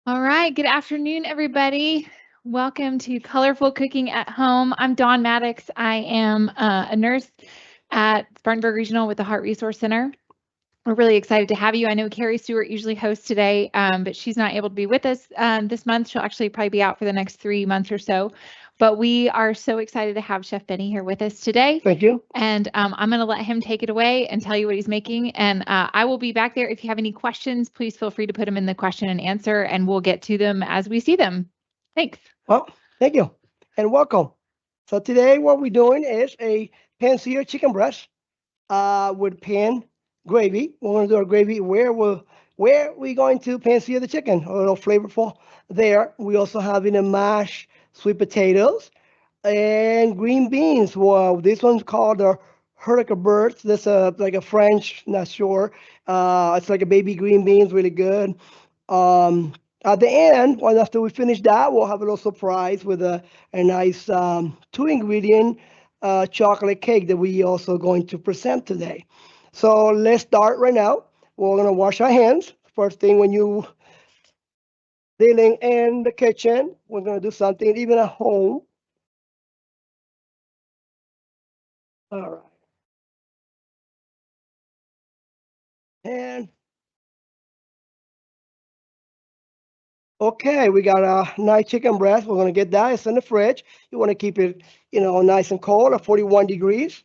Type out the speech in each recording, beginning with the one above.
All right. Good afternoon, everybody. Welcome to Colorful Cooking at Home. I'm Dawn Maddox. I am a nurse at Spartanburg Regional with the Heart Resource Center. We're really excited to have you. I know Carrie Stewart usually hosts today, but she's not able to be with us this month. She'll actually probably be out for the next 3 months or so. But we are so excited to have Chef Benny here with us today. Thank you. And I'm going to let him take it away and tell you what he's making. And I will be back there. If you have any questions, please feel free to put them in the question and answer, and we'll get to them as we see them. Thanks. Well, thank you and welcome. So today what we're doing is a pan-seared chicken breast with pan gravy. We're going to do our gravy where we going to pan-sear the chicken, a little flavorful there. We also have in a mashed sweet potatoes and green beans. Well, this one's called the haricot verts. This like a French, not sure. It's like a baby green beans, really good. Um, at the end, well, after we finish that, we'll have a little surprise with a nice 2-ingredient chocolate cake that we also going to present today. So let's start right now. We're gonna wash our hands. First thing when you dealing in the kitchen, we're gonna do something even at home. All right. And okay, we got a nice chicken breast. We're gonna get that. It's in the fridge. You want to keep it, nice and cold at 41 degrees.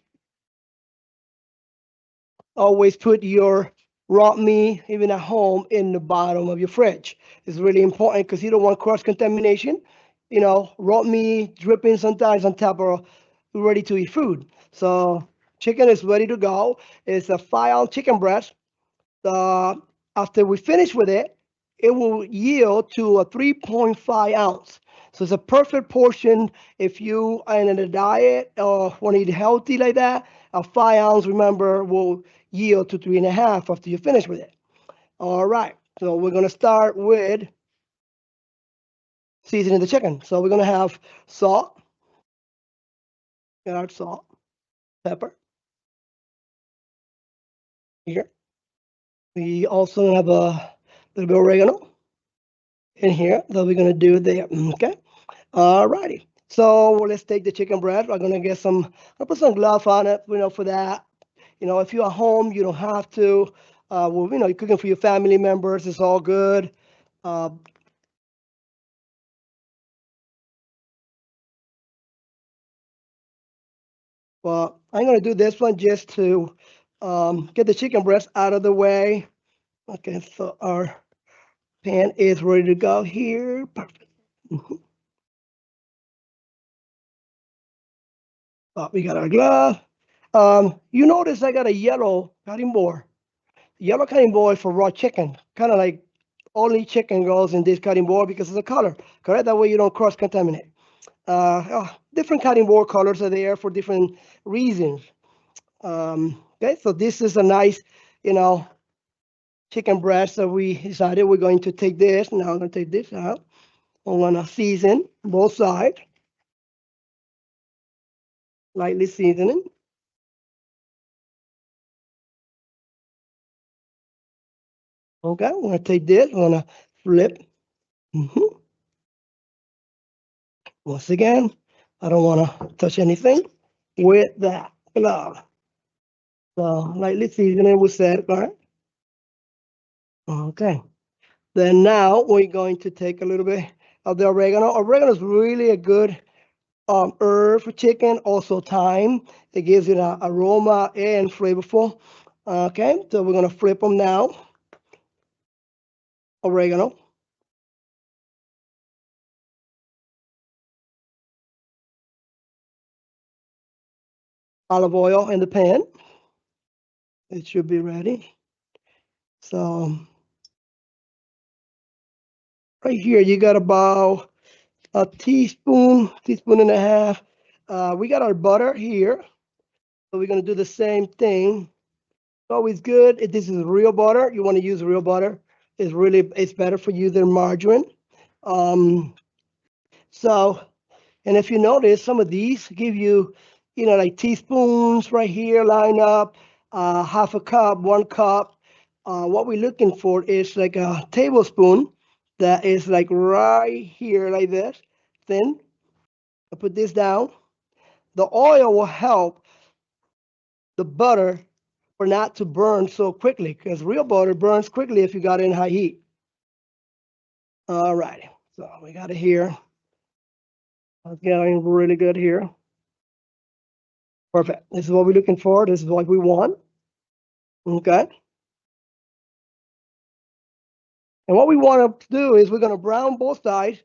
Always put your raw meat, even at home, in the bottom of your fridge. It's really important because you don't want cross contamination. Raw meat dripping sometimes on top of ready to eat food. So chicken is ready to go. It's a 5-ounce chicken breast. After we finish with it, it will yield to a 3.5 ounce. So it's a perfect portion if you are in a diet or want to eat healthy like that. A 5 ounce, remember, will yield to 3.5 after you finish with it. All right, so we're gonna start with seasoning the chicken. So we're gonna have salt, salt, pepper here. We also have a little bit of oregano in here that we're gonna do there. Okay. All righty. So let's take the chicken breast. I'm gonna get some. I'll put some gloves on it, for that. If you're at home, you don't have to. You're cooking for your family members. It's all good. Uh, well, I'm gonna do this one just to get the chicken breast out of the way. Okay, so our pan is ready to go here. Perfect. We got our glove. You notice I got a yellow cutting board. Yellow cutting board for raw chicken, kind of like only chicken goes in this cutting board because it's a color, correct? That way you don't cross contaminate. Different cutting board colors are there for different reasons. Okay, so this is a nice, chicken breast that we decided we're going to take this. Now I'm going to take this out. I'm going to season both sides, lightly seasoning. Okay, I'm going to take this. I'm going to flip. Once again, I don't want to touch anything with that glove. So lightly seasoning with that, all right? Okay. Then now we're going to take a little bit of the oregano. Oregano is really a good herb for chicken, also thyme. It gives it an aroma and flavorful. Okay, so we're gonna flip them now. Oregano, olive oil in the pan. It should be ready. So right here, you got about a teaspoon and a half. We got our butter here. So we're gonna do the same thing. Always good. If this is real butter, you want to use real butter. It's better for you than margarine. Um, so, and if you notice, some of these give you, like teaspoons right here, line up, half a cup, 1 cup. What we're looking for is like a tablespoon that is like right here, like this, thin. I put this down. The oil will help the butter for not to burn so quickly, because real butter burns quickly if you got it in high heat. All right, so we got it here. It's getting really good here. Perfect. This is what we're looking for. This is what we want. Okay. And what we want to do is we're going to brown both sides,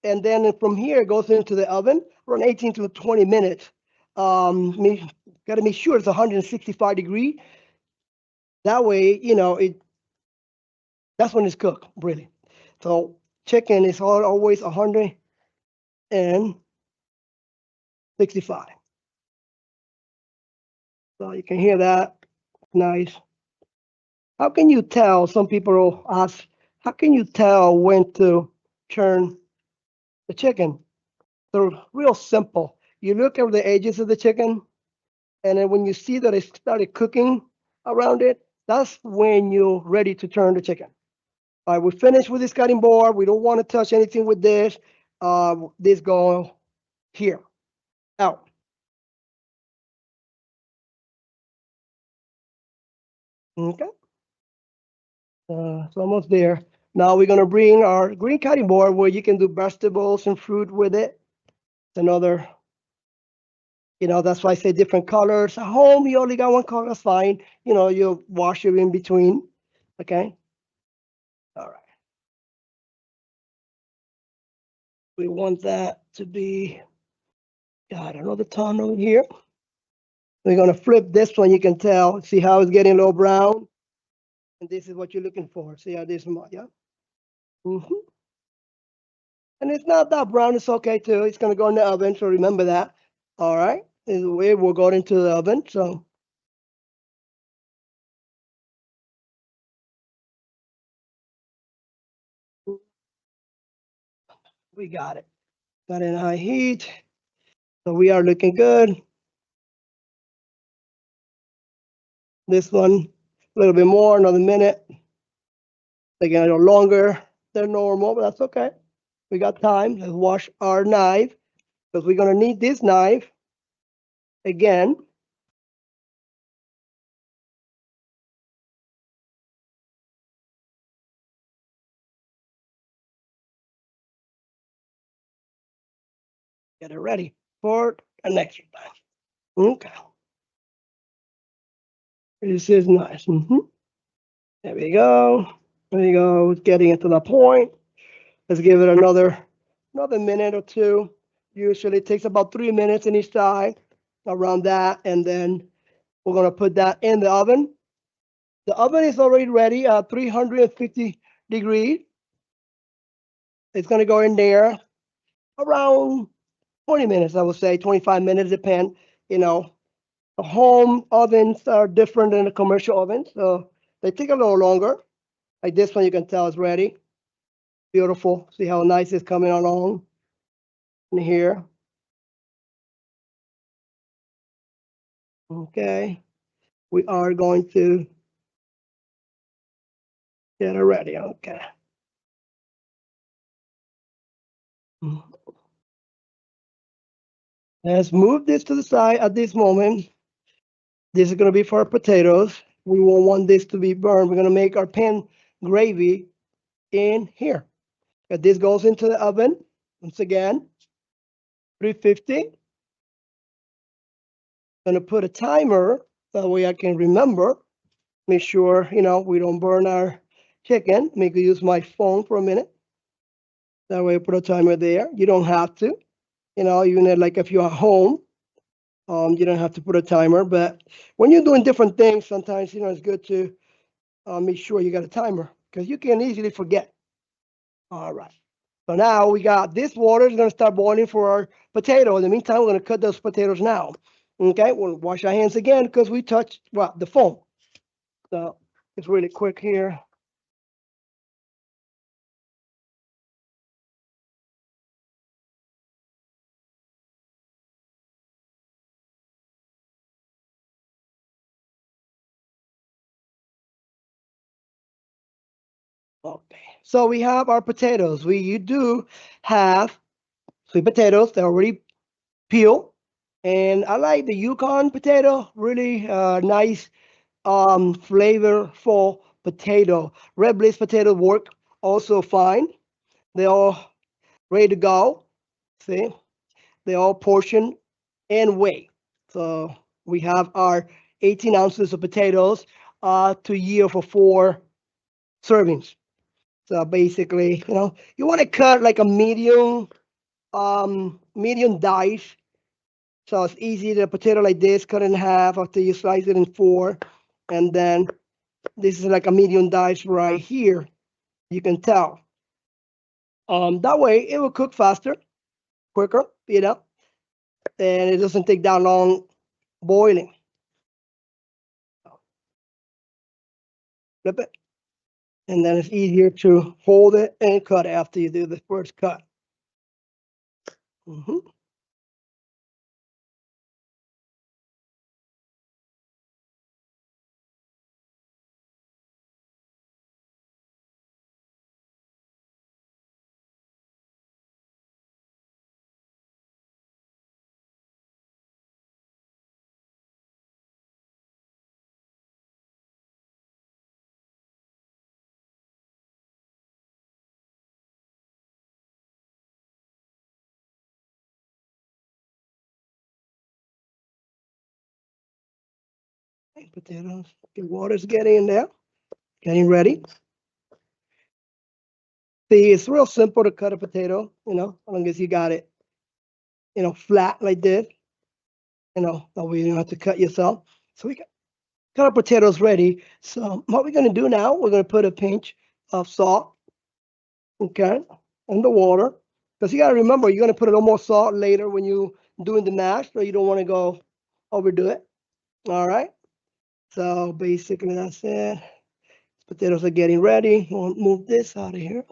and then from here it goes into the oven around 18 to 20 minutes. Got to make sure it's 165 degree. That way, that's when it's cooked, really. So chicken is always 165. So you can hear that. Nice. How can you tell? Some people ask, how can you tell when to turn the chicken? They're real simple. You look at the edges of the chicken, and then when you see that it started cooking around it, that's when you're ready to turn the chicken. All right, we're finished with this cutting board. We don't want to touch anything with this. This go here, out. Okay, it's almost there. Now we're gonna bring our green cutting board where you can do vegetables and fruit with it. It's another, that's why I say different colors. At home, you only got one color, that's fine. You wash it in between. Okay. All right. We want that to be, I don't know the tone over here. We're gonna flip this one. You can tell. See how it's getting a little brown, and this is what you're looking for. See how this, yeah. And it's not that brown. It's okay too. It's gonna go in the oven. So remember that. All right. This is the way we'll go into the oven. So we got it. Got it in high heat. So we are looking good. This one, a little bit more, another minute. Taking a little longer than normal, but that's okay. We got time. Let's wash our knife because we're gonna need this knife again. Get it ready for an extra time. Okay. This is nice. There we go. There we go. It's getting into the point. Let's give it another minute or two. Usually it takes about 3 minutes in each side, around that, and then we're gonna put that in the oven. The oven is already ready at 350 degrees. It's gonna go in there around 20 minutes, I would say, 25 minutes, depend. The home ovens are different than the commercial ovens, so they take a little longer. Like this one, you can tell it's ready. Beautiful. See how nice it's coming along in here. Okay. We are going to get it ready. Okay. Let's move this to the side at this moment. This is going to be for our potatoes. We won't want this to be burned. We're going to make our pan gravy in here. This goes into the oven. Once again, 350. Going to put a timer. That way I can remember. Make sure, we don't burn our chicken. Make me use my phone for a minute. That way I put a timer there. You don't have to. Even like if you're at home, you don't have to put a timer. But when you're doing different things, sometimes, it's good to make sure you got a timer because you can easily forget. All right. So now we got this water is going to start boiling for our potato. In the meantime, we're going to cut those potatoes now. Okay, we'll wash our hands again because we touched the foam. So it's really quick here. Okay, so we have our potatoes. You do have sweet potatoes that are already peeled, and I like the Yukon potato. Really nice, flavorful potato. Red Blaze potato work also fine. They're all ready to go. See, they all portion and weigh. So we have our 18 ounces of potatoes to yield for 4 servings. So basically, you want to cut like a medium dice. So it's easy to potato like this, cut in half after you slice it in four. And then this is like a medium dice right here. You can tell. That way it will cook faster, quicker, and it doesn't take that long boiling. Flip it. And then it's easier to hold it and cut after you do the first cut. Mm-hmm. Potatoes. The water's getting in there, getting ready. See, it's real simple to cut a potato, as long as you got it, flat like this, that way you don't have to cut yourself. So we got our potatoes ready. So what we're going to do now, we're going to put a pinch of salt, okay, in the water. Because you got to remember, you're going to put a little more salt later when you doing the mash, so you don't want to go overdo it. All right. So basically that's it. Potatoes are getting ready. We'll move this out of here.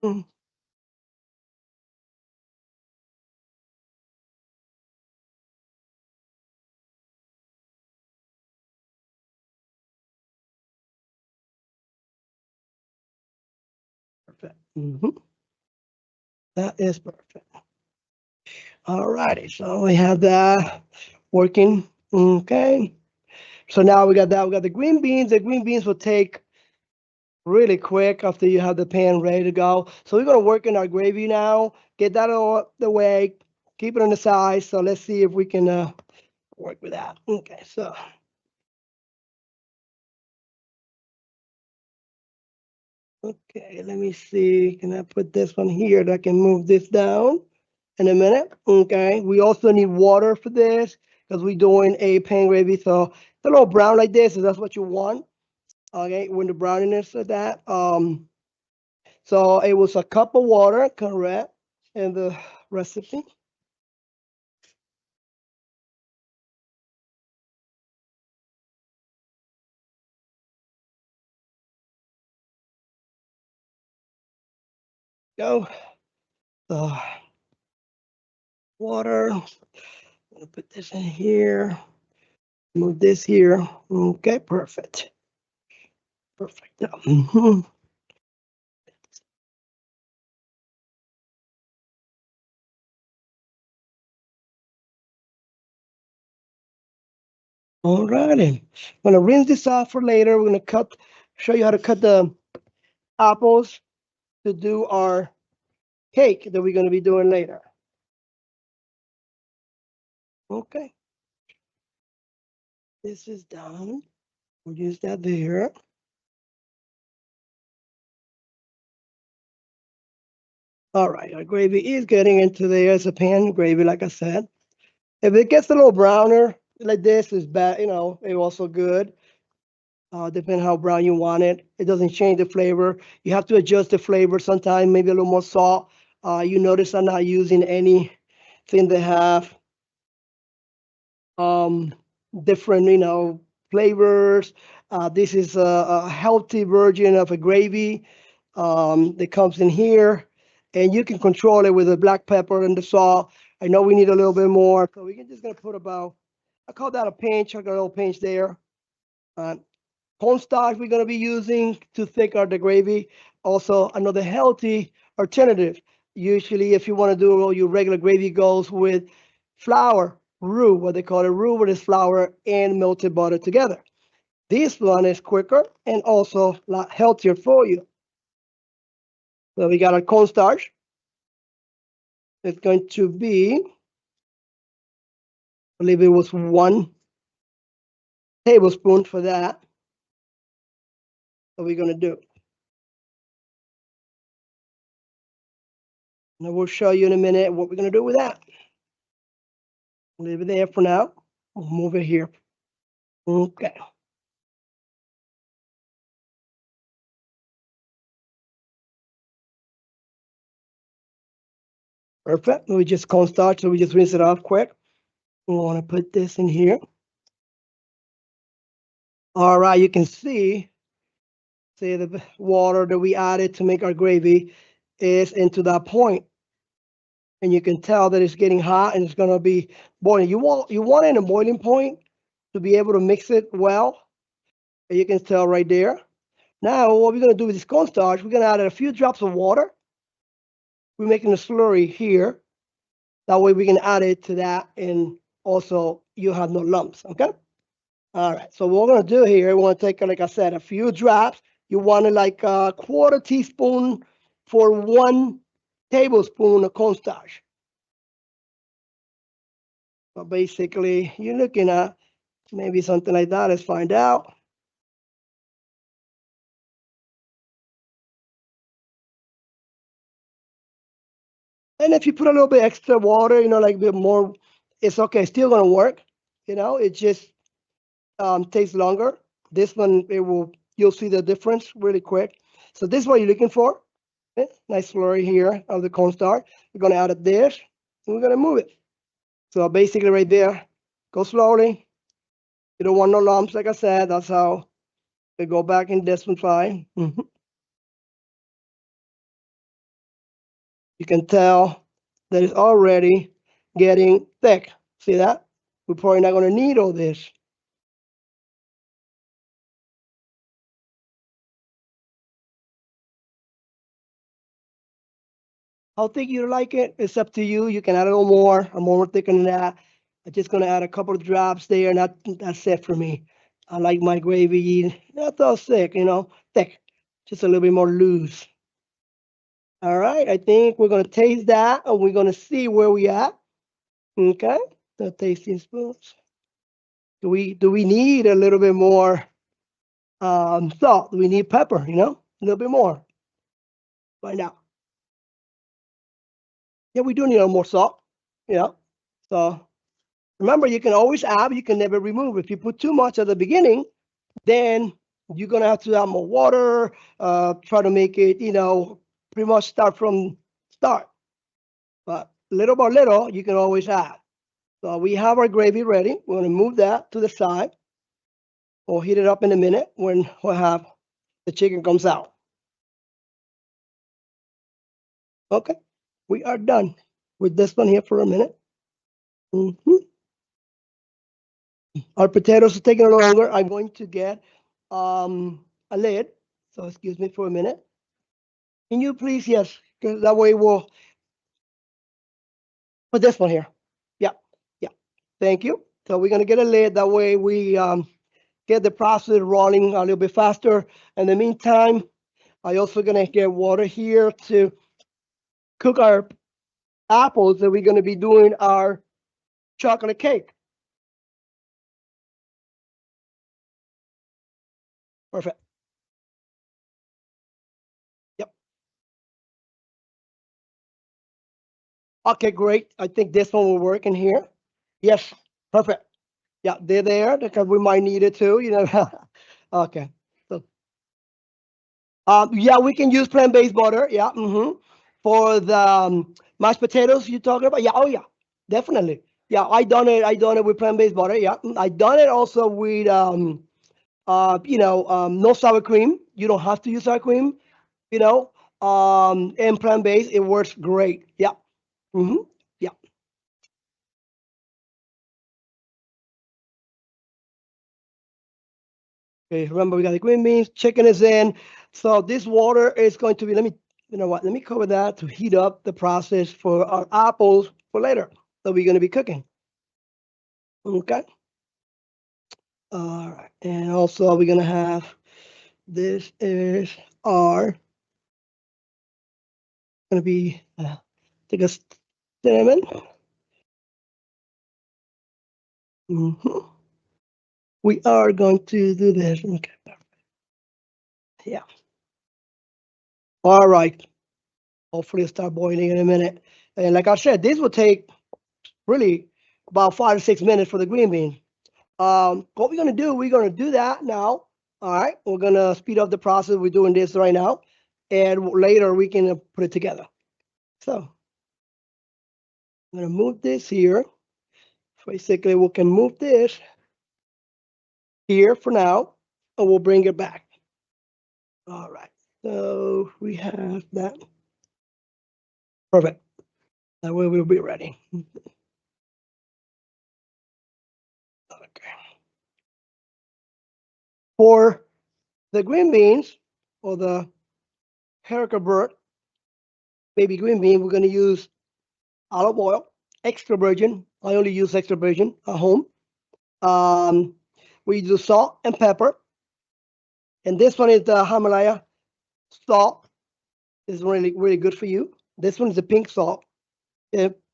Mm. Perfect. That is perfect. All righty. So we have that working. Okay. So now we got that. We got the green beans. The green beans will take really quick after you have the pan ready to go. So we're gonna work in our gravy now. Get that all the way. Keep it on the side. So let's see if we can work with that. Okay. So okay, let me see. Can I put this one here? That I can move this down in a minute. Okay. We also need water for this because we're doing a pan gravy. So it's a little brown like this, if that's what you want. Okay, when the browniness of that. So it was a cup of water, correct, in the recipe. Go. So water. I'm gonna put this in here. Move this here. Okay, perfect. Perfect. Mhm. All righty. I'm gonna rinse this off for later. We're gonna show you how to cut the apples to do our cake that we're gonna be doing later. Okay. This is done. We'll use that there. All right, our gravy is getting into there. It's a pan gravy, like I said. If it gets a little browner like this, is bad. It's also good. Depending how brown you want it. It doesn't change the flavor. You have to adjust the flavor sometimes, maybe a little more salt. You notice I'm not using anything that have um, different, flavors. This is a healthy version of a gravy that comes in here, and you can control it with the black pepper and the salt. I know we need a little bit more, so we're just gonna put about I call that a pinch. I got a little pinch there. Uh, Cornstarch we're going to be using to thicken the gravy. Also, another healthy alternative. Usually, if you want to do all your regular gravy, goes with flour roux, what they call it roux, with is flour and melted butter together. This one is quicker and also a lot healthier for you. So we got our cornstarch. It's going to be, I believe it was 1 tablespoon for that. What we're going to do. And we'll show you in a minute what we're going to do with that. Leave it there for now. We'll move it here. Okay. Perfect. We just cornstarch, so we just rinse it off quick. We want to put this in here. All right, you can see the water that we added to make our gravy is into that point. And you can tell that it's getting hot and it's going to be boiling. You want it in a boiling point to be able to mix it well. And you can tell right there. Now, what we're going to do with this cornstarch, we're going to add a few drops of water. We're making a slurry here. That way we can add it to that, and also you have no lumps, okay? All right, so what we're going to do here, we want to take, like I said, a few drops. You want it like a 1/4 teaspoon for 1 tablespoon of cornstarch. So basically, you're looking at maybe something like that. Let's find out. And if you put a little bit extra water, like a bit more, it's okay. It's still going to work. It just takes longer. This one, you'll see the difference really quick. So this is what you're looking for. Okay? Nice slurry here of the cornstarch. We're going to add it there, and we're going to move it. So basically right there, go slowly. You don't want no lumps, like I said. That's how they go back in this one fine. You can tell that it's already getting thick. See that? We're probably not going to need all this. How thick you like it, it's up to you. You can add a little more. I'm more thick than that. I'm just going to add a couple of drops there, and that's it for me. I like my gravy not so thick, thick. Just a little bit more loose. All right, I think we're going to taste that, and we're going to see where we at. Okay, the tasting spoons. Do we need a little bit more salt? Do we need pepper? A little bit more. Find out. Yeah, we do need a little more salt. So remember, you can always add. You can never remove. If you put too much at the beginning, then you're gonna have to add more water. Try to make it, pretty much start from start. But little by little, you can always add. So we have our gravy ready. We're gonna move that to the side. We'll heat it up in a minute when we'll have the chicken comes out. Okay, we are done with this one here for a minute. Our potatoes are taking a little longer. I'm going to get a lid. So excuse me for a minute. Can you please, yes, because that way we'll put this one here. Yeah, yeah. Thank you. So we're gonna get a lid. That way we get the process rolling a little bit faster. In the meantime, I also gonna get water here to cook our apples that we're gonna be doing our chocolate cake. Perfect. Yep. Okay, great. I think this one will work in here. Yes, perfect. Yeah, they're there because we might need it too, Okay. So, yeah, we can use plant-based butter. Yeah. For the mashed potatoes you're talking about. Yeah. Oh, yeah. Definitely. Yeah, I done it. I done it with plant-based butter. Yeah. I done it also with no sour cream. You don't have to use sour cream. And plant-based, it works great. Yeah. Yeah. Okay, remember we got the green beans, chicken is in. So this water is going to be, you know what, let me cover that to heat up the process for our apples for later that we're going to be cooking. Okay. All right. And also we're going to have, this is our, going to be, take a cinnamon. Mhm. We are going to do this. Okay. Yeah. All right. Hopefully it'll start boiling in a minute. And like I said, this will take really about 5 to 6 minutes for the green beans. What we're gonna do, we're gonna do that now. All right, we're gonna speed up the process. We're doing this right now, and later we can put it together. So I'm gonna move this here. Basically, we can move this here for now, and we'll bring it back. All right, so we have that. Perfect. That way we'll be ready. Okay. For the green beans or the haricot baby green bean, we're gonna use olive oil, extra virgin. I only use extra virgin at home. Um, we use salt and pepper. And this one is the Himalaya salt. This is really, really good for you. This one is the pink salt.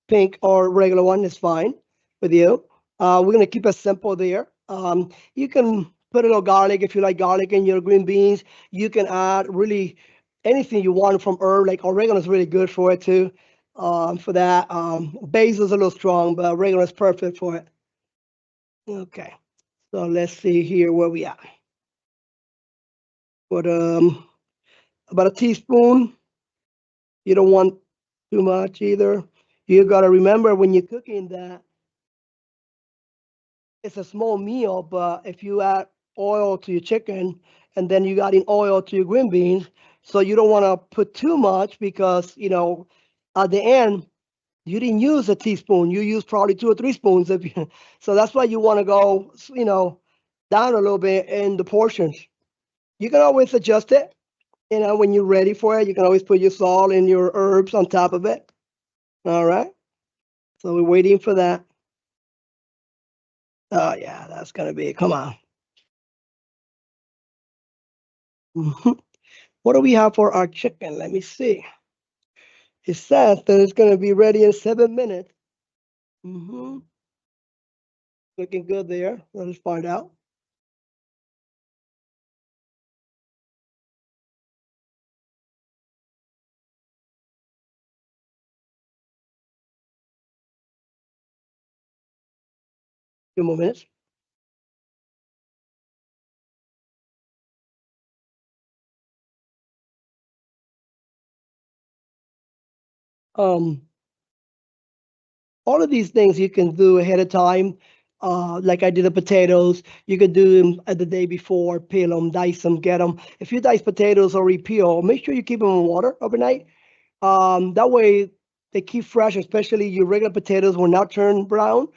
Pink or regular one is fine with you. We're going to keep it simple there. You can put a little garlic if you like garlic in your green beans. You can add really anything you want from herb, like oregano is really good for it too. For that, basil is a little strong, but oregano is perfect for it. Okay, so let's see here where we at. Put about a teaspoon. You don't want too much either. You got to remember when you're cooking that it's a small meal, but if you add oil to your chicken and then you got in oil to your green beans, so you don't want to put too much because, you know, at the end, you didn't use a teaspoon. You used probably 2 or 3 spoons. So that's why you want to go, you know, down a little bit in the portions. You can always adjust it. You know, when you're ready for it, you can always put your salt and your herbs on top of it. All right. So we're waiting for that. Oh, yeah, that's going to be, come on. Mhm. What do we have for our chicken? Let me see. It says that it's going to be ready in 7 minutes. Mm-hmm. Looking good there. Let us find out. Few more minutes. Um, all of these things you can do ahead of time. Like I did the potatoes, you could do them at the day before, peel them, dice them, get them. If you dice potatoes or peel, make sure you keep them in water overnight. That way they keep fresh, especially your regular potatoes will not turn brown.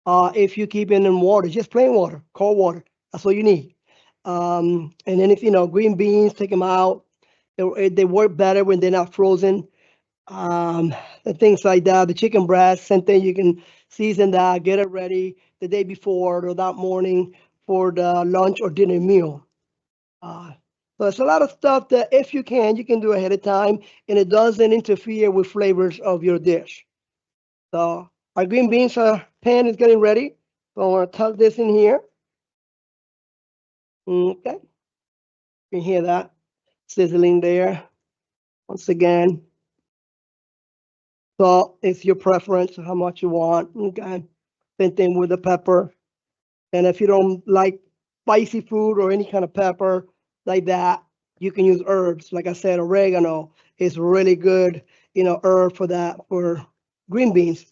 If you keep it in water, just plain water, cold water. That's all you need. And then if you know green beans, take them out. They work better when they're not frozen. Um, and things like that. The chicken breast, same thing. You can season that, get it ready the day before or that morning for the lunch or dinner meal. Uh, so it's a lot of stuff that if you can do ahead of time, and it doesn't interfere with flavors of your dish. So our green beans pan is getting ready. So I want to tuck this in here. Okay, you can hear that sizzling there. Once again, salt is your preference, how much you want. Okay, same thing with the pepper. And if you don't like spicy food or any kind of pepper like that, you can use herbs. Like I said, oregano is really good, you know, herb for that for green beans.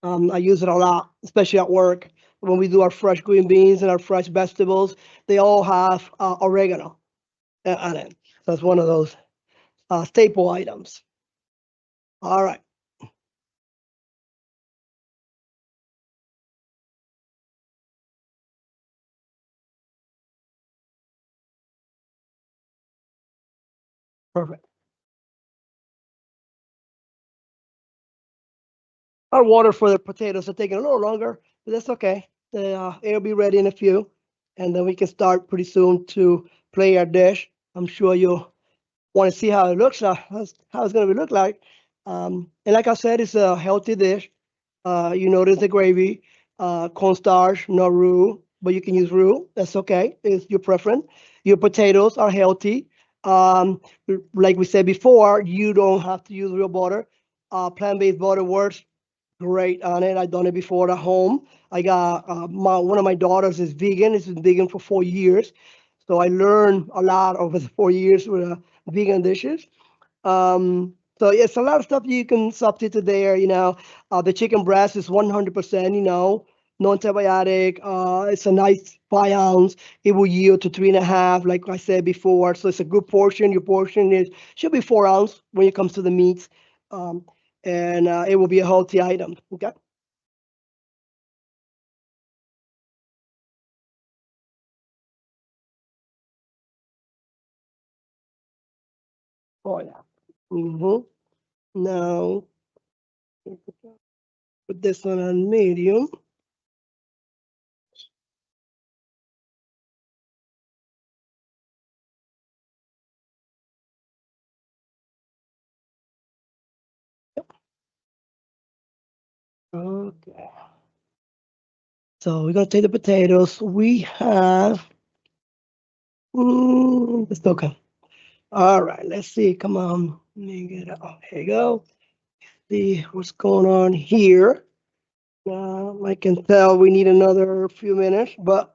I use it a lot, especially at work when we do our fresh green beans and our fresh vegetables. They all have oregano on it. So it's one of those staple items. All right. Perfect. Our water for the potatoes are taking a little longer, but that's okay. It'll be ready in a few, and then we can start pretty soon to play our dish. I'm sure you'll want to see how it looks, how it's going to look like. And like I said, it's a healthy dish. You notice the gravy, cornstarch, no roux, but you can use roux. That's okay. It's your preference. Your potatoes are healthy. Um, like we said before, you don't have to use real butter. Plant-based butter works great on it. I've done it before at home. I got one of my daughters is vegan. She's been vegan for 4 years, so I learned a lot over the 4 years with vegan dishes. So it's a lot of stuff you can substitute there. The chicken breast is 100%. No antibiotic. It's a nice 5 ounce. It will yield to 3.5, like I said before. So it's a good portion. Your portion is should be 4 ounce when it comes to the meats. Um, and it will be a healthy item. Okay. Oh yeah. Mm-hmm. Now put this one on medium. Okay. So we're gonna take the potatoes. We have it's okay. All right, let's see. Come on. Let me get it. Oh, here you go. See what's going on here. I can tell we need another few minutes, but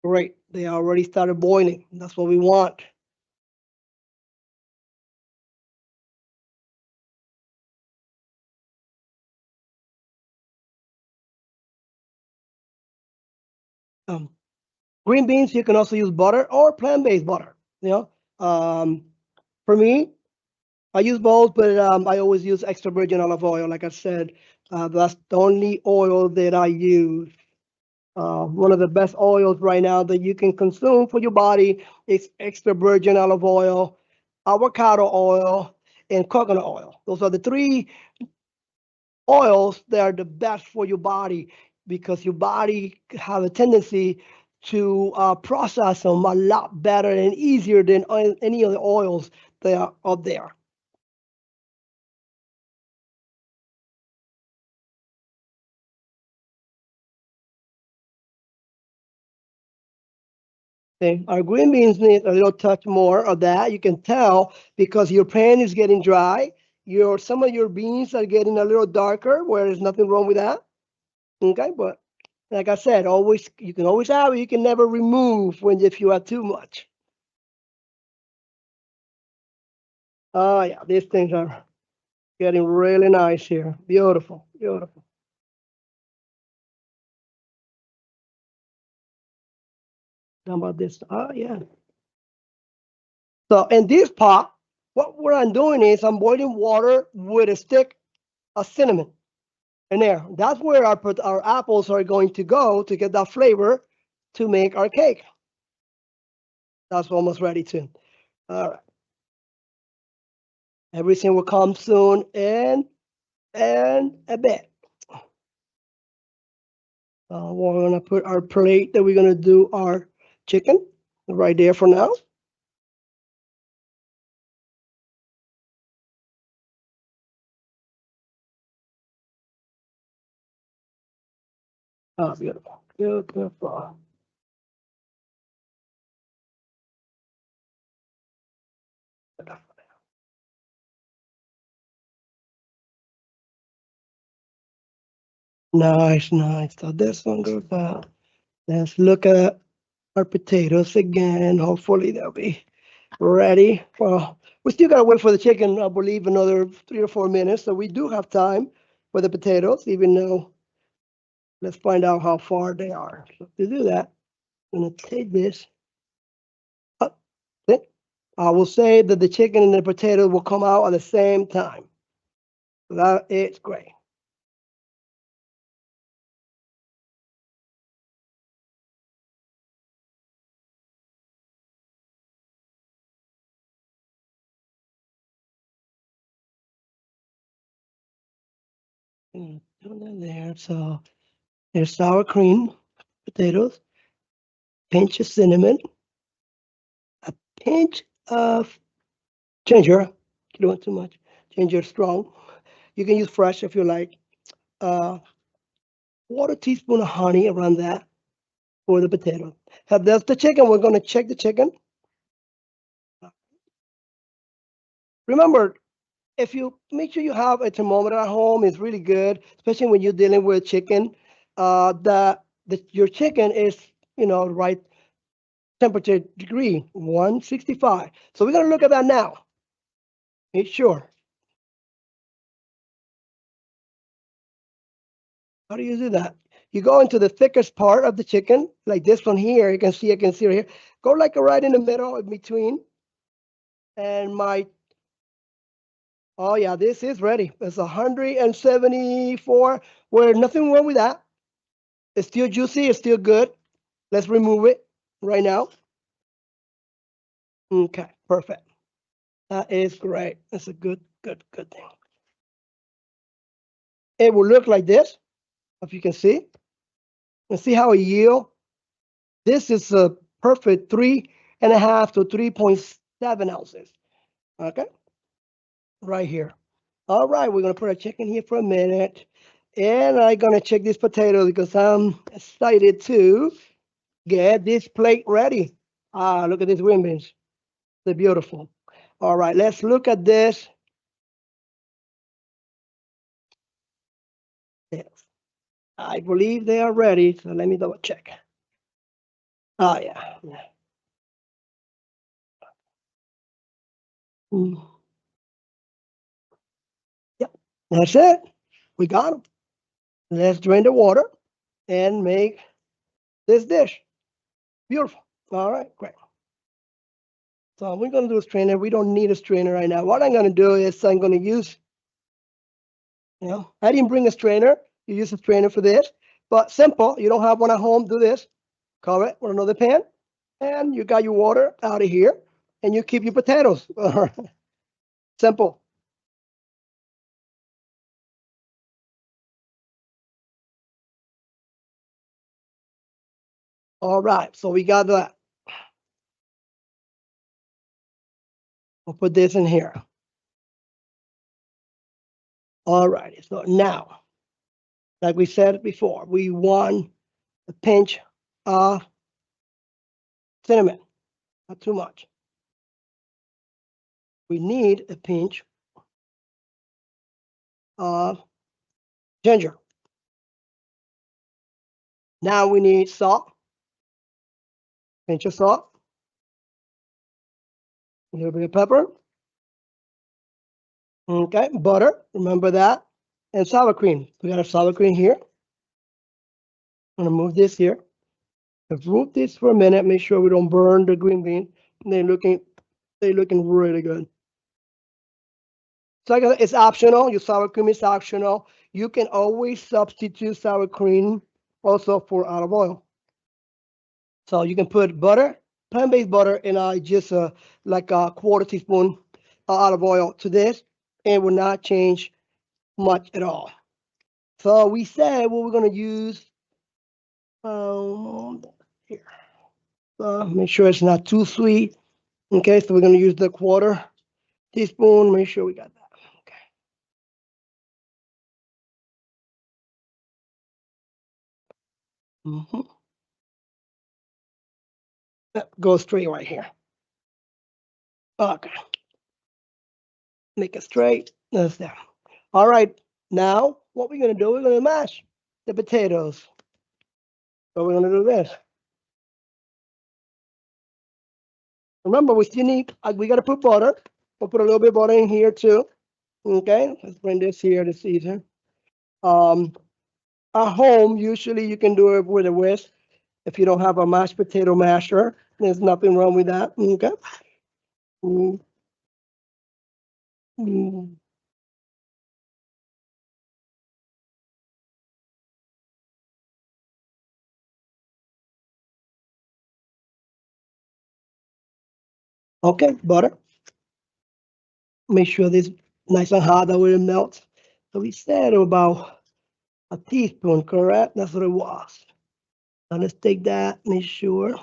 great. They already started boiling. That's what we want. Um, Green beans, you can also use butter or plant-based butter. You um, for me, I use both, but I always use extra virgin olive oil. Like I said, that's the only oil that I use. One of the best oils right now that you can consume for your body is extra virgin olive oil, avocado oil, and coconut oil. Those are the three oils that are the best for your body because your body have a tendency to process them a lot better and easier than any of the oils that are out there. Okay. Our green beans need a little touch more of that. You can tell because your pan is getting dry. Some of your beans are getting a little darker, where there's nothing wrong with that. Okay, but like I said, always you can always have it. You can never remove when if you have too much. Oh yeah, these things are getting really nice here. Beautiful, beautiful. How about this? Oh yeah. So in this pot, what I'm doing is I'm boiling water with a stick of cinnamon. And there, that's where our apples are going to go to get that flavor to make our cake. That's almost ready too. All right. Everything will come soon and a bit. We're gonna put our plate that we're gonna do our chicken right there for now. Oh, beautiful, beautiful. Nice, nice. So this one goes out. Let's look at our potatoes again. Hopefully they'll be ready. Well, we still gotta wait for the chicken, I believe, another 3 or 4 minutes. So we do have time for the potatoes, even though let's find out how far they are. So to do that, I'm gonna take this. Up. I will say that the chicken and the potato will come out at the same time. That is great. Put that there. So there's sour cream, potatoes, pinch of cinnamon, a pinch of ginger. You don't want too much. Ginger strong. You can use fresh if you like. Quarter teaspoon of honey around that for the potato. That's the chicken. We're going to check the chicken. Remember, if you make sure you have a thermometer at home, it's really good, especially when you're dealing with chicken. Your chicken is, right temperature degree, 165. So we're going to look at that now. Make sure. How do you do that? You go into the thickest part of the chicken, like this one here. I can see right here. Go like right in the middle, in between. And oh yeah, this is ready. It's 174. Where nothing wrong with that. It's still juicy. It's still good. Let's remove it right now. Okay, perfect. That is great. That's a good thing. It will look like this, if you can see. And see how it yield. This is a perfect 3.5 to 3.7 ounces. Okay, right here. All right, we're gonna put our chicken here for a minute, and I'm gonna check these potatoes because I'm excited to get this plate ready. Ah, look at these green beans. They're beautiful. All right, let's look at this. Yes. I believe they are ready, so let me double check. Oh, yeah. Mm. Yep, that's it. We got them. Let's drain the water and make this dish. Beautiful. All right, great. So we're going to do a strainer. We don't need a strainer right now. What I'm going to do is I'm going to use, I didn't bring a strainer. You use a strainer for this, but simple. You don't have one at home, do this. Cover it with another pan, and you got your water out of here, and you keep your potatoes. Simple. All right, so we got that. We'll put this in here. All righty, so now, like we said before, we want a pinch of cinnamon, not too much. We need a pinch of ginger. Now we need salt, pinch of salt, a little bit of pepper. Okay, butter, remember that, and sour cream. We got our sour cream here. I'm gonna move this here. Let's root this for a minute. Make sure we don't burn the green bean. They're looking really good. So it's optional. Your sour cream is optional. You can always substitute sour cream also for olive oil. So you can put butter, plant-based butter, and just like a quarter teaspoon of olive oil to this. It will not change much at all. So we said what we're going to use here. Make sure it's not too sweet. Okay, so we're going to use the quarter teaspoon. Make sure we got that. Okay. Go straight right here. Okay. Make it straight. That's there. All right. Now, what we're going to do, we're going to mash the potatoes. So we're going to do this. Remember, we still need, we got to put butter. We'll put a little bit of butter in here too. Okay. Let's bring this here to season. At home, usually you can do it with a whisk. If you don't have a mashed potato masher, there's nothing wrong with that. Okay. Mm. Mm. Okay, butter. Make sure this nice and hot that will melt. So we said about A teaspoon, correct? That's what it was. Now let's take that, make sure.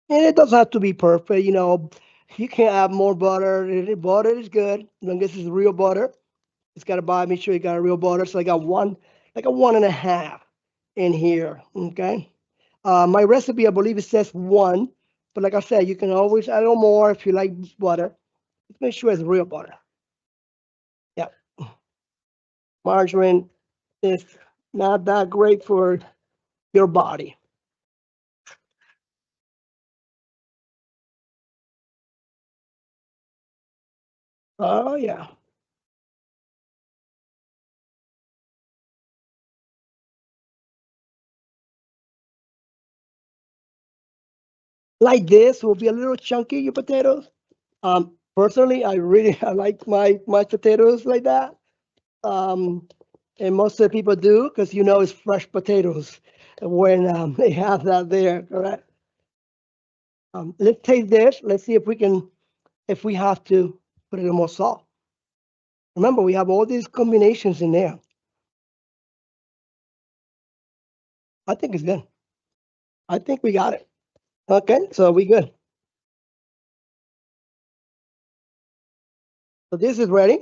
And it doesn't have to be perfect, you know. You can add more butter. Butter is good. As long as it's real butter. It's got to buy, make sure you got a real butter. So I got one, like a 1.5 in here, okay? My recipe, I believe it says 1, but like I said, you can always add a little more if you like butter. Just make sure it's real butter. Yeah, margarine is not that great for your body. Oh yeah. Like this will be a little chunky, your potatoes. Personally, I really I like my potatoes like that. Um, and most of the people do because you know it's fresh potatoes when they have that there, correct? Let's taste this. Let's see if we can, if we have to put a little more salt. Remember, we have all these combinations in there. I think it's good. I think we got it. Okay, so we good. So this is ready,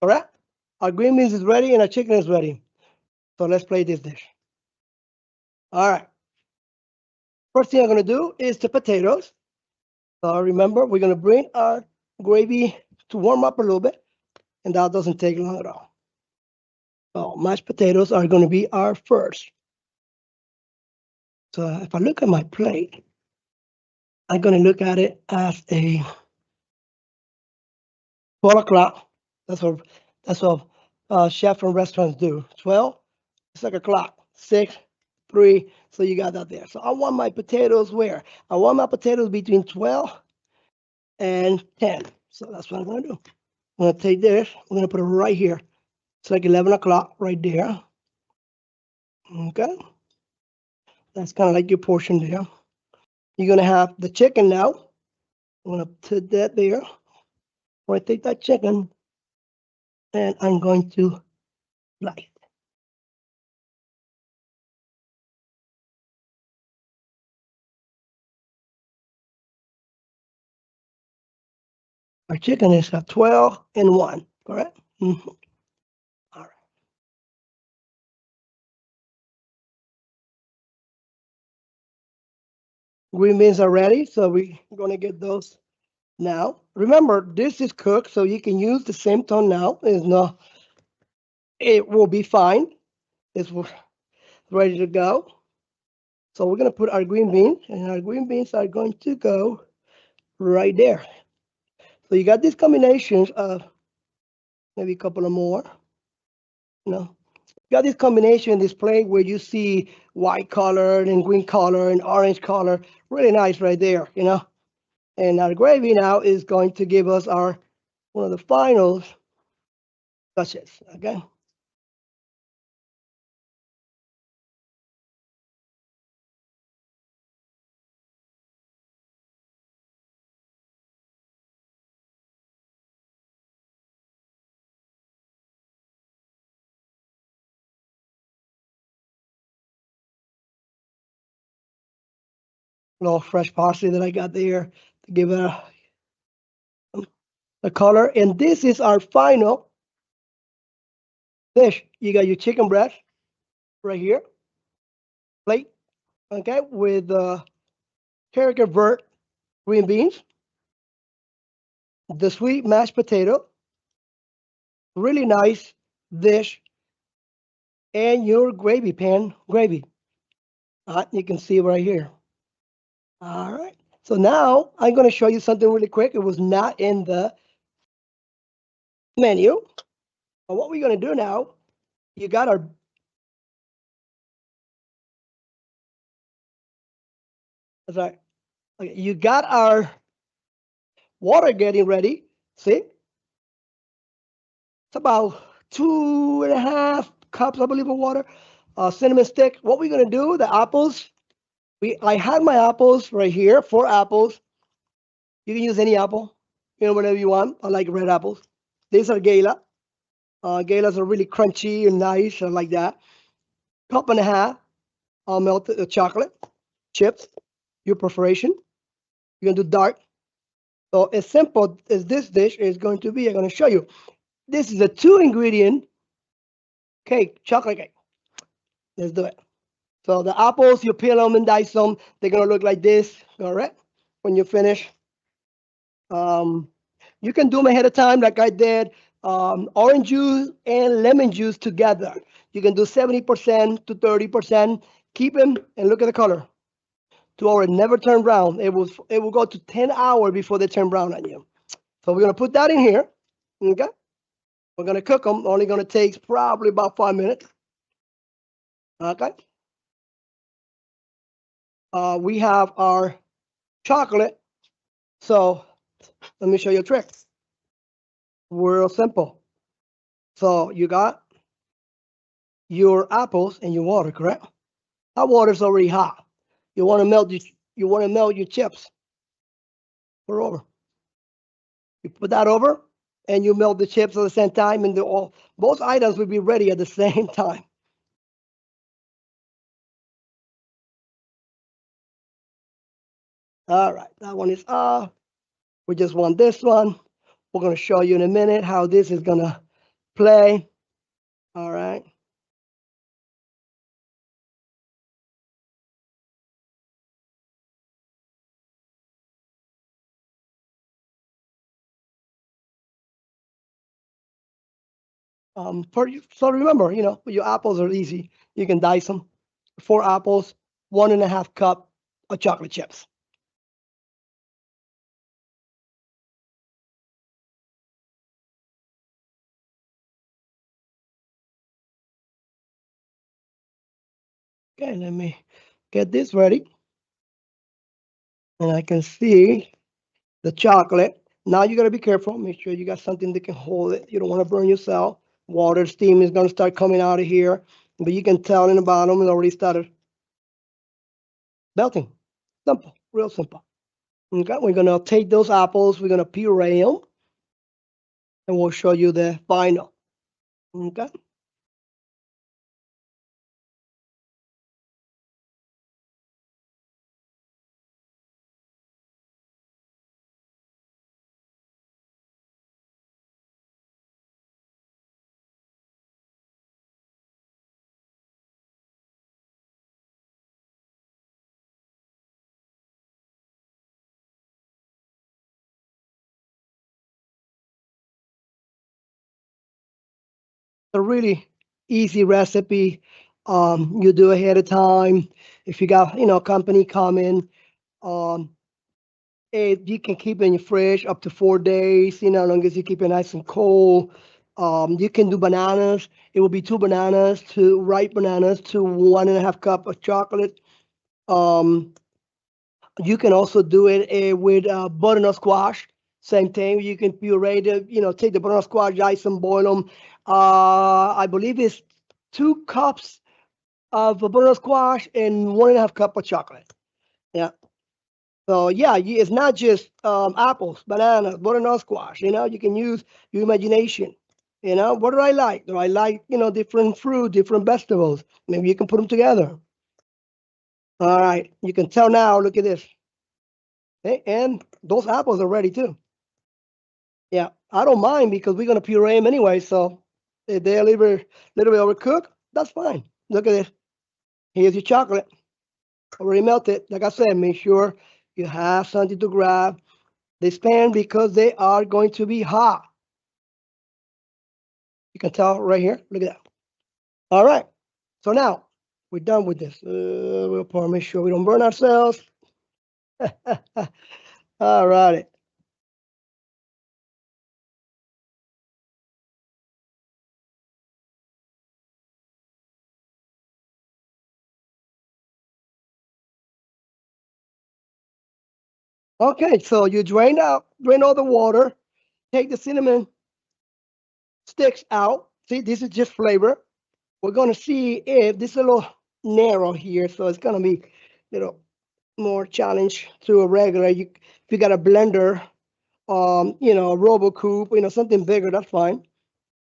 correct? Our green beans is ready and our chicken is ready. So let's play this dish. All right. First thing I'm gonna do is the potatoes. So remember, we're gonna bring our gravy to warm up a little bit, and that doesn't take long at all. So mashed potatoes are gonna be our first. So if I look at my plate, I'm gonna look at it as a 12 o'clock. That's what chefs and restaurants do. 12, it's like a clock. 6, 3. So you got that there. So I want my potatoes where? I want my potatoes between 12 and 10. So that's what I'm gonna do. I'm gonna take this. I'm gonna put it right here. It's like 11 o'clock right there. Okay. That's kind of like your portion there. You're gonna have the chicken now. I'm gonna put that there. I take that chicken and I'm going to slice. Our chicken is a 12 and 1, correct? Mhm. All right. Green beans are ready, so we're gonna get those now. Remember, this is cooked, so you can use the same tone now. It's not, it will be fine. It's ready to go. So we're gonna put our green beans, and our green beans are going to go right there. So you got these combinations of maybe a couple of more, you know. You got this combination in this plate where you see white color and green color and orange color. Really nice right there, you know. And our gravy now is going to give us our one of the final touches. Okay. A little fresh parsley that I got there to give it a color. And this is our final dish. You got your chicken breast right here, plate, okay, with haricot vert green beans, the sweet mashed potato, really nice dish, and your gravy pan gravy. You can see right here. All right. So now I'm going to show you something really quick. It was not in the menu. But what we're going to do now, you got our, sorry, okay, you got our water getting ready. See, it's about 2.5 cups, I believe, of water. Cinnamon stick. What we're going to do, the apples. I had my apples right here, 4 apples. You can use any apple, you know, whatever you want. I like red apples. These are Gala. Galas are really crunchy and nice, like that. Cup and a half melted chocolate chips, your preparation. You're gonna do dark. So as simple as this dish is going to be, I'm gonna show you. This is a 2 ingredient cake, chocolate cake. Let's do it. So the apples, you peel them and dice them. They're gonna look like this, all right? When you finish. Um, you can do them ahead of time like I did. Orange juice and lemon juice together. You can do 70% to 30%. Keep them and look at the color. 2 hours, never turn brown. It will go to 10 hours before they turn brown on you. So we're gonna put that in here. Okay. We're gonna cook them. Only gonna take probably about 5 minutes. Okay. We have our chocolate. So let me show you a trick. Real simple. So you got your apples and your water, correct? That water's already hot. You want to melt your chips. Pour over. You put that over, and you melt the chips at the same time, and both items will be ready at the same time. All right, that one is off. We just want this one. We're gonna show you in a minute how this is gonna play. All right. So remember, your apples are easy. You can dice them. 4 apples, 1.5 cup of chocolate chips. Okay, let me get this ready. And I can see the chocolate. Now you gotta be careful. Make sure you got something that can hold it. You don't want to burn yourself. Water, steam is gonna start coming out of here. But you can tell in the bottom it already started melting. Simple, real simple. Okay, we're gonna take those apples, we're gonna puree them, and we'll show you the final. Okay. A really easy recipe. You do ahead of time. If you got, company coming, um, you can keep it in your fridge up to 4 days, as long as you keep it nice and cold. You can do bananas. It will be 2 bananas, 2 ripe bananas, to 1.5 cup of chocolate. Um, you can also do it with butternut squash. Same thing. You can puree take the butternut squash, ice and boil them. I believe it's 2 cups of butternut squash and 1.5 cup of chocolate. Yeah. So yeah, it's not just apples, bananas, butternut squash. You can use your imagination. What do I like? Do I like different fruit, different vegetables? Maybe you can put them together. All right, you can tell now. Look at this. Okay, and those apples are ready too. Yeah, I don't mind because we're gonna puree them anyway. So if they're little bit overcooked, that's fine. Look at this. Here's your chocolate. Already melted. Like I said, make sure you have something to grab this pan because they are going to be hot. You can tell right here. Look at that. All right. So now we're done with this. We'll probably make sure we don't burn ourselves. All right. Okay. So you drain all the water. Take the cinnamon sticks out. See, this is just flavor. We're gonna see if this is a little narrow here, so it's gonna be a little more challenge to a regular. If you got a blender, a robo coupe, something bigger, that's fine.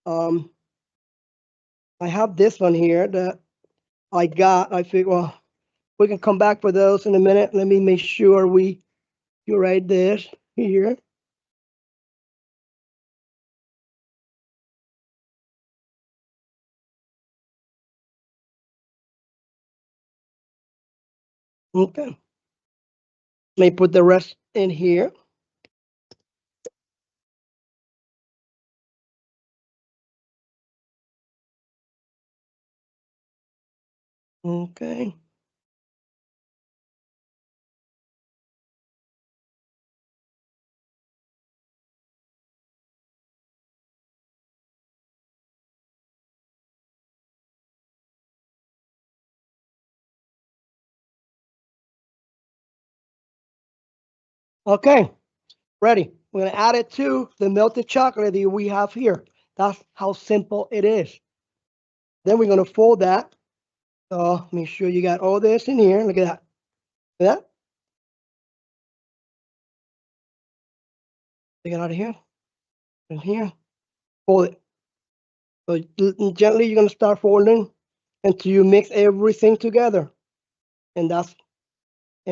Um, I have this one here that I got. I figure, well, we can come back for those in a minute. Let me make sure we curate this here. Okay. Let me put the rest in here. Okay. Okay. Ready. We're going to add it to the melted chocolate that we have here. That's how simple it is. Then we're going to fold that. So make sure you got all this in here. Look at that. Look at that. Take it out of here. And here. Fold it. So gently you're going to start folding until you mix everything together. And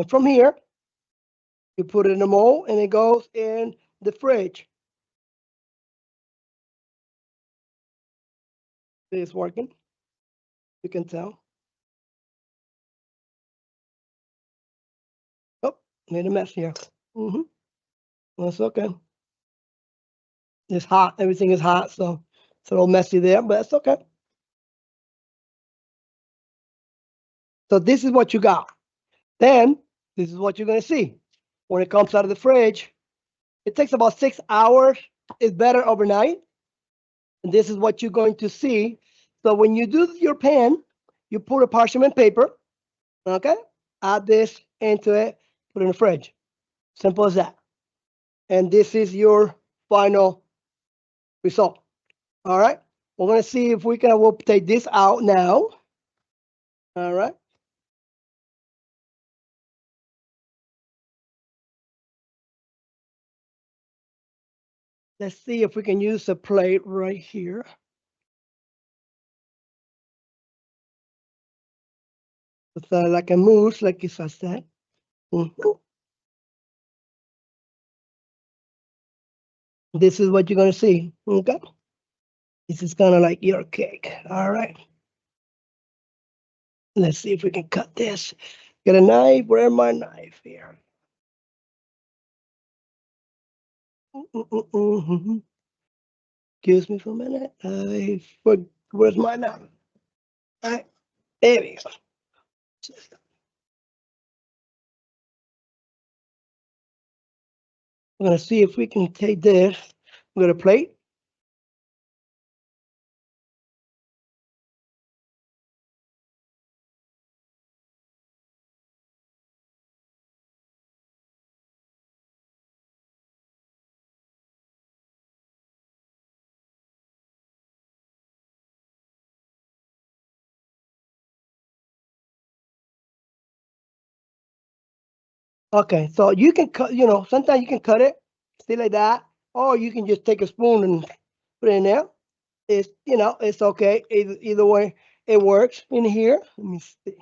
from here, you put it in the mold and it goes in the fridge. It's working. You can tell. Oh, made a mess here. That's okay. It's hot. Everything is hot, so it's a little messy there, but that's okay. So this is what you got. Then this is what you're going to see when it comes out of the fridge. It takes about 6 hours. It's better overnight. And this is what you're going to see. So when you do your pan, you put a parchment paper, okay? Add this into it, put it in the fridge. Simple as that. And this is your final result. All right. We're going to see if we can, we'll take this out now. All right. Let's see if we can use a plate right here. It's like a mousse, like I said. This is what you're going to see. Okay. This is kind of like your cake. All right. Let's see if we can cut this. Get a knife. Where's my knife here? Excuse me for a minute. Where's my knife? All right. There we go. We're going to see if we can take this. We're going to plate. Okay, so you can cut, sometimes you can cut it, see like that, or you can just take a spoon and put it in there. It's okay. Either way, it works in here. Let me see.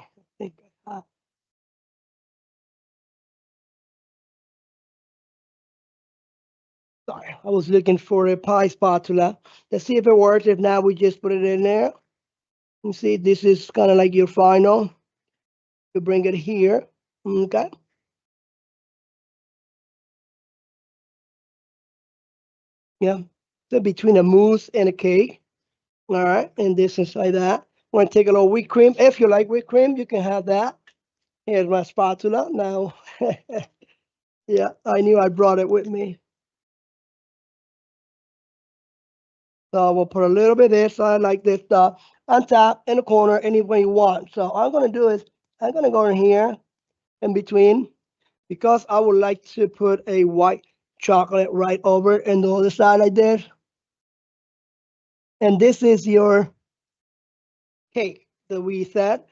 Sorry, I was looking for a pie spatula. Let's see if it works. If not, we just put it in there. You see, this is kind of like your final. You bring it here. Okay. Yeah. So between a mousse and a cake. All right. And this is like that. Want to take a little whipped cream. If you like whipped cream, you can have that. Here's my spatula now. Yeah, I knew I brought it with me. So we'll put a little bit of this. I like this stuff on top, in the corner, any way you want. So all I'm going to do is I'm going to go in here in between because I would like to put a white chocolate right over it and the other side like this. And this is your cake that we said.